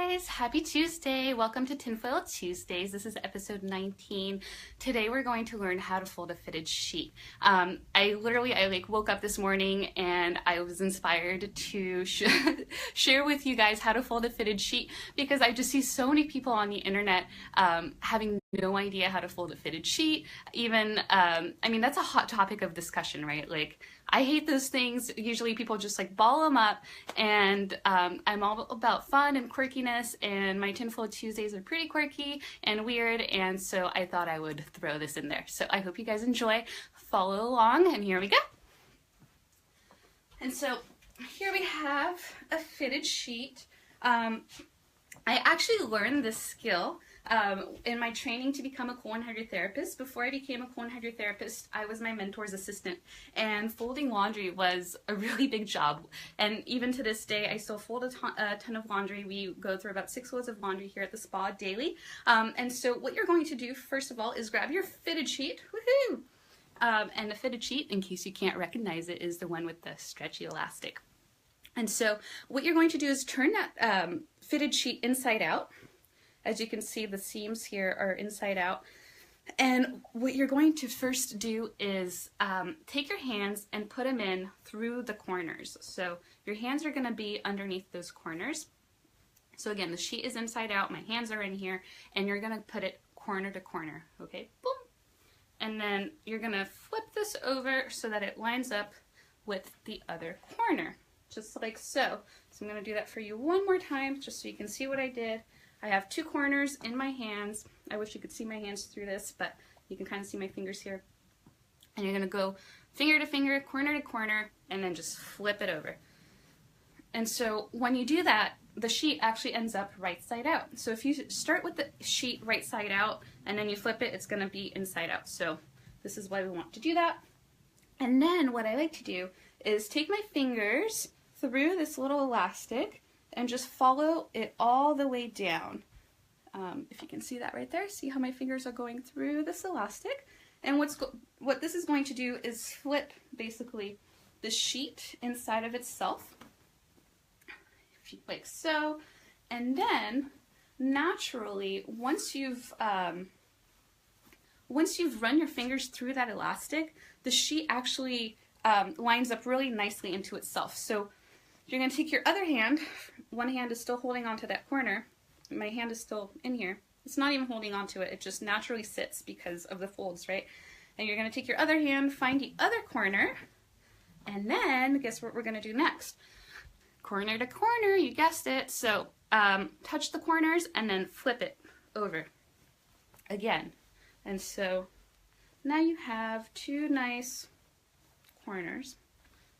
guys, happy Tuesday. Welcome to Tinfoil Tuesdays. This is episode 19. Today we're going to learn how to fold a fitted sheet. I woke up this morning and I was inspired to share with you guys how to fold a fitted sheet because I just see so many people on the internet having no idea how to fold a fitted sheet. Even, that's a hot topic of discussion, right? Like, I hate those things. Usually people just like ball them up, and I'm all about fun and quirkiness, and my Tinfoil Tuesdays are pretty quirky and weird, and so I thought I would throw this in there. So I hope you guys enjoy. Follow along, and here we go. And so here we have a fitted sheet. I actually learned this skill in my training to become a colon hydrotherapist. Before I became a colon hydrotherapist, I was my mentor's assistant, and folding laundry was a really big job. And even to this day, I still fold a ton of laundry. We go through about 6 loads of laundry here at the spa daily. And so what you're going to do, first of all, is grab your fitted sheet. Woohoo! And the fitted sheet, in case you can't recognize it, is the one with the stretchy elastic. And so what you're going to do is turn that fitted sheet inside out. As you can see, the seams here are inside out. And what you're going to first do is take your hands and put them in through the corners. So your hands are going to be underneath those corners. So again, the sheet is inside out, my hands are in here, and you're going to put it corner to corner, okay? Boom. And then you're going to flip this over so that it lines up with the other corner, just like so. So I'm going to do that for you one more time, just so you can see what I did. I have 2 corners in my hands. I wish you could see my hands through this, but you can kind of see my fingers here. And you're going to go finger to finger, corner to corner, and then just flip it over. And so when you do that, the sheet actually ends up right side out. So if you start with the sheet right side out and then you flip it, it's going to be inside out. So this is why we want to do that. And then what I like to do is take my fingers through this little elastic and just follow it all the way down. If you can see that right there, see how my fingers are going through this elastic? And what this is going to do is flip basically the sheet inside of itself, like so. And then naturally, once you've run your fingers through that elastic, the sheet actually lines up really nicely into itself. So you're going to take your other hand, one hand is still holding onto that corner, my hand is still in here, it's not even holding onto it, it just naturally sits because of the folds, right? And you're going to take your other hand, find the other corner, and then guess what we're going to do next? Corner to corner, you guessed it. So touch the corners and then flip it over again. And so now you have 2 nice corners.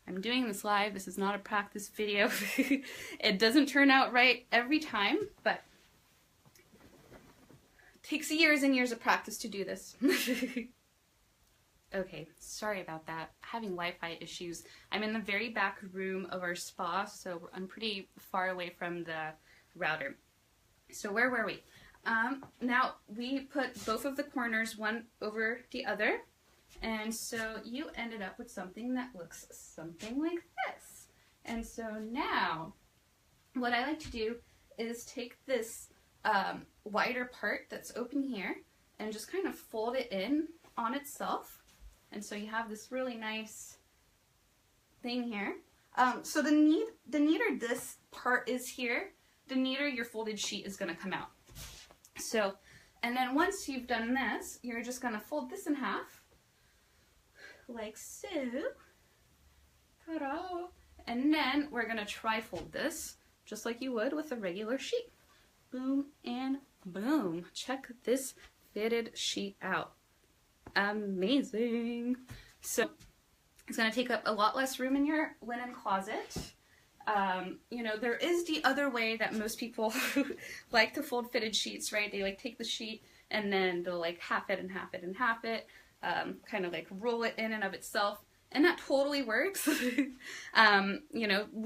I'm doing this live. This is not a practice video. It doesn't turn out right every time, but it takes years and years of practice to do this. Okay, sorry about that. Having Wi-Fi issues. I'm in the very back room of our spa, so I'm pretty far away from the router. So where were we? Now we put both of the corners one over the other. And so you ended up with something that looks something like this. And so now, what I like to do is take this wider part that's open here and just kind of fold it in on itself. And so you have this really nice thing here. So the neater this part is here, the neater your folded sheet is going to come out. So, and then once you've done this, you're just going to fold this in half. Like so. Ta-da! And then we're going to tri-fold this, just like you would with a regular sheet. Boom and boom. Check this fitted sheet out. Amazing. So it's going to take up a lot less room in your linen closet. There is the other way that most people like to fold fitted sheets, right? They like take the sheet and then they'll like half it and half it and half it. Kind of like roll it in and of itself, and that totally works. We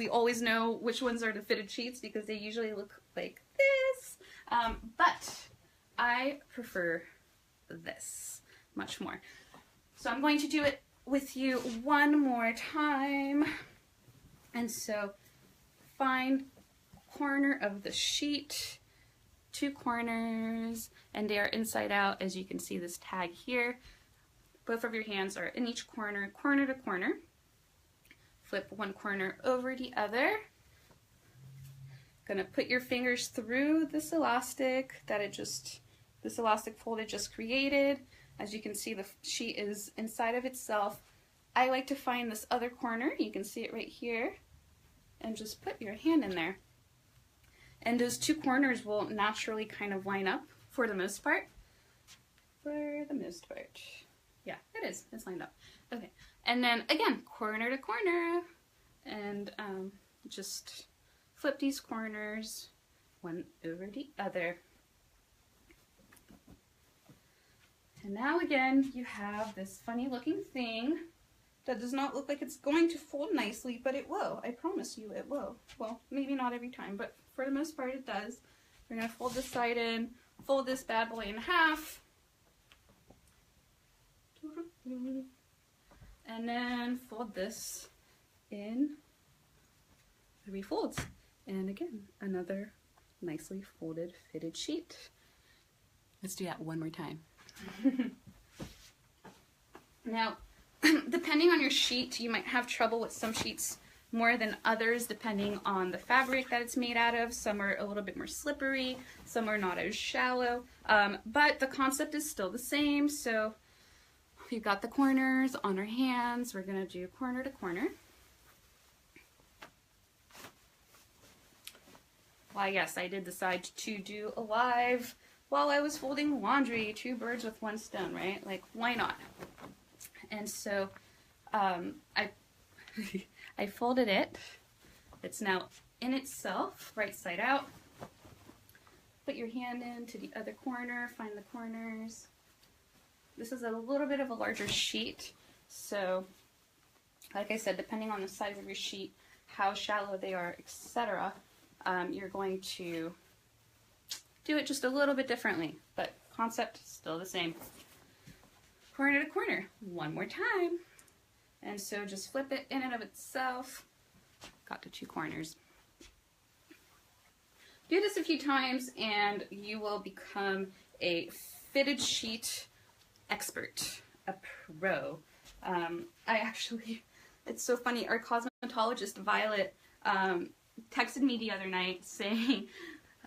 always know which ones are the fitted sheets because they usually look like this, but I prefer this much more. So I'm going to do it with you one more time. And so corner of the sheet, 2 corners, and they are inside out. As you can see this tag here, both of your hands are in each corner, corner to corner. Flip one corner over the other. Gonna put your fingers through this elastic this elastic fold it just created. As you can see, the sheet is inside of itself. I like to find this other corner, you can see it right here, and just put your hand in there. And those 2 corners will naturally kind of line up for the most part. Yeah, it is. It's lined up. Okay. And then again, corner to corner. And just flip these corners one over the other. And now again, you have this funny looking thing that does not look like it's going to fold nicely, but it will. I promise you it will. Well, maybe not every time, but for the most part it does. We're going to fold this side in, fold this bad boy in half, and then fold this in 3 folds. And again, another nicely folded fitted sheet. Let's do that one more time. Now, depending on your sheet, you might have trouble with some sheets more than others depending on the fabric that it's made out of. Some are a little bit more slippery, some are not as shallow, but the concept is still the same. So we've got the corners on our hands. We're going to do corner to corner. Why, yes, I did decide to do a live while I was folding laundry. 2 birds with 1 stone, right? Like, why not? And so I folded it. It's now in itself, right side out. Put your hand into the other corner, find the corners. This is a little bit of a larger sheet, so like I said, depending on the size of your sheet, how shallow they are, etc., you're going to do it just a little bit differently, but concept still the same. Corner to corner, one more time. And so just flip it in and of itself. Got the 2 corners. Do this a few times and you will become a fitted sheet expert, a pro. It's so funny, our cosmetologist, Violet, texted me the other night saying,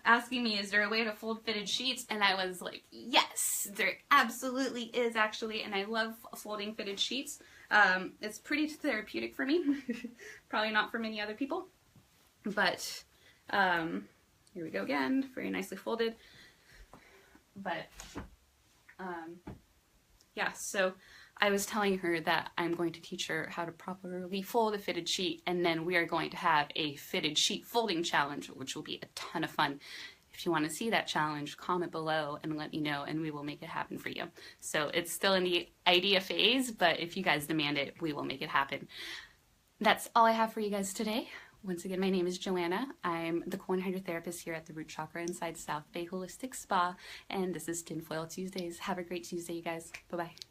asking me, is there a way to fold fitted sheets? And I was like, yes, there absolutely is actually, and I love folding fitted sheets. It's pretty therapeutic for me. Probably not for many other people, but here we go again, very nicely folded. But yeah, so I was telling her that I'm going to teach her how to properly fold a fitted sheet, and then we are going to have a fitted sheet folding challenge, which will be a ton of fun. If you want to see that challenge, comment below and let me know, and we will make it happen for you. So it's still in the idea phase, but if you guys demand it, we will make it happen. That's all I have for you guys today. Once again, my name is Joanna. I'm the Colon Hydrotherapist here at the Root Chakra inside South Bay Holistic Spa, and this is Tinfoil Tuesdays. Have a great Tuesday, you guys. Bye-bye.